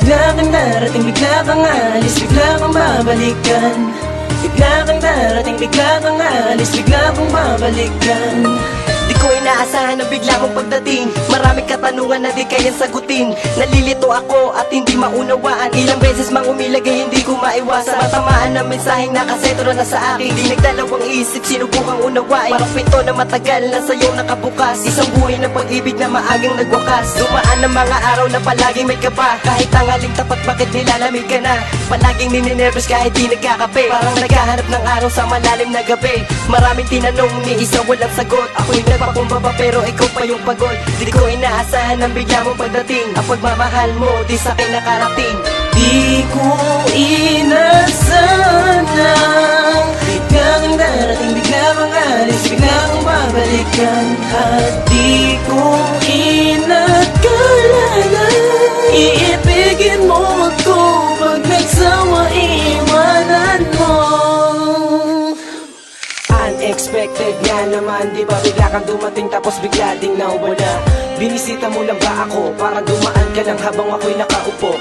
Bigla kang darating, bigla kang alis, bigla kang babalikan. Bigla kang darating, bigla kang alis, bigla kang babalikan. Di ko inaasahan na bigla mong pagdating. Maraming katanungan na di kayang sagutin. Nalilito ako at hindi maunawaan. Ilang beses mang umilagay hindi ko maiwasan. Matamaan na mensaheng nakasentro na sa akin. Di nagdalawang isip, sinubukang unawain. Parang pinto na matagal na sa'yo nakabukas. Isang buhay na pag-ibig na maagang nagwakas. Dumaan ng mga araw na palaging may kaba. Kahit tangaling tapat bakit nilalamig ka na. Palaging nininervous kahit di nagkakape. Parang naghahanap ng araw sa malalim na gabi. Maraming tinanong ni isa walang sagot. Ako'y nagpakumbaba pero ikaw pa yung pagod. Di ko inaasahan ang bigla mong pagdating. Ang pagmamahal mo di sa'kin nakarating. Di ko inaasahan na bigla kang darating, bigla kang alis, bigla kang babalikan. At di ko inakala na iibigin mo ako. Pag nagsawa, iiwanan mo. Unexpected nga naman, di ba bigla kang dumating tapos bigla ding nawala. Binisita mo lang ba ako para dumaan ka lang habang ako'y nakaupo?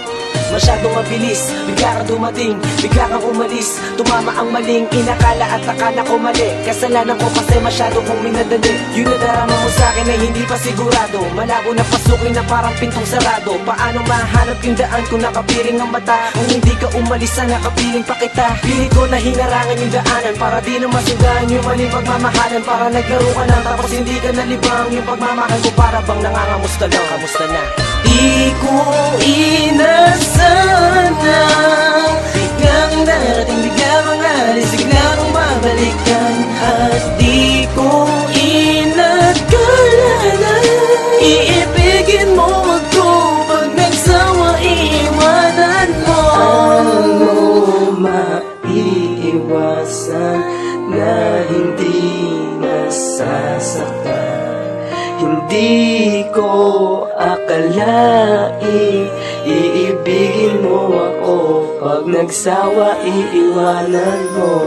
Masyadong mabilis, bigla kang dumating, bigla kang umalis. Tumama ang maling inakala at akala ko mali. Kasalanan ko kasi masyado kong minadali. Yung nadarama mo sa'kin ay hindi pa sigurado. Malabo na pasukin na parang pintong sarado. Paano mahanap yung daan kung nakapiring ang mata? Kung hindi ka umalis sana kapiling pa kita. Pilit ko na hinarangan yung daanan para di na masundan yung maling pagmamahalan. Para naglaro ka na tapos hindi ka nalibang. Yung pagmamahal ko para bang nangangamusta lang. Kamusta na? Di ko inaasahan na bigla kang darating, bigla kang alis, bigla kang babalikan. At di ko inakala na iibigin mo ako. Pag nagsawa, iiwanan mo. Ano maiiwasan na hindi nasasaktan? Hindi ko akalain iibigin mo ako. Pag nagsawa, iiwanan mo.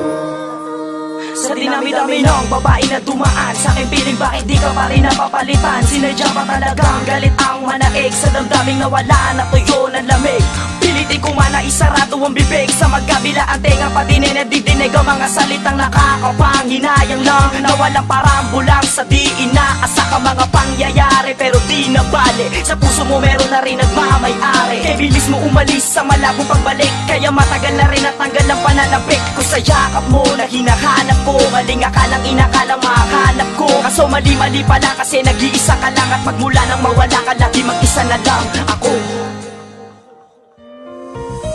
Sa dinami-dami ng babae na dumaan sa aking piling, bakit di ka pa rin napapalitan? Sinadya pa talagang galit ang manaig sa damdaming nawala na tuyo ng lamig. Pilitin ko man na isarado ang bibig sa magkabila ang tenga, pati nadidinig ang mga salitang nakakapanghinayang lang na walang parambulang sa di inaasa ka mga pangyayari. Pero di na bale, sa puso mo meron na rin nagmamay-ari. Kaya bilis mo umalis sa malabong pagbalik, kaya matagal na rin natanggal ang pananabik ko sa yakap mo na hinahanap ko. Maling akalang inakalang makahanap ko, kaso mali-mali pala kasi nag-iisa ka lang. At magmula nang mawala ka lagi mag-isa na lang ako.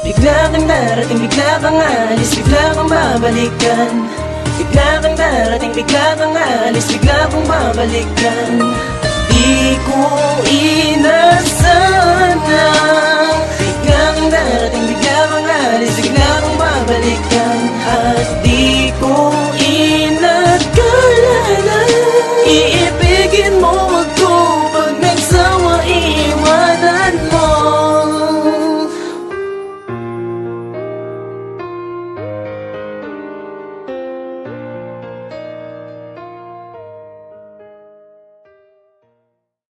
Bigla kang darating, bigla kang alis, bigla kang babalikan. Bigla kang darating, bigla kang alis, bigla kang babalikan. Di ko inaasahan na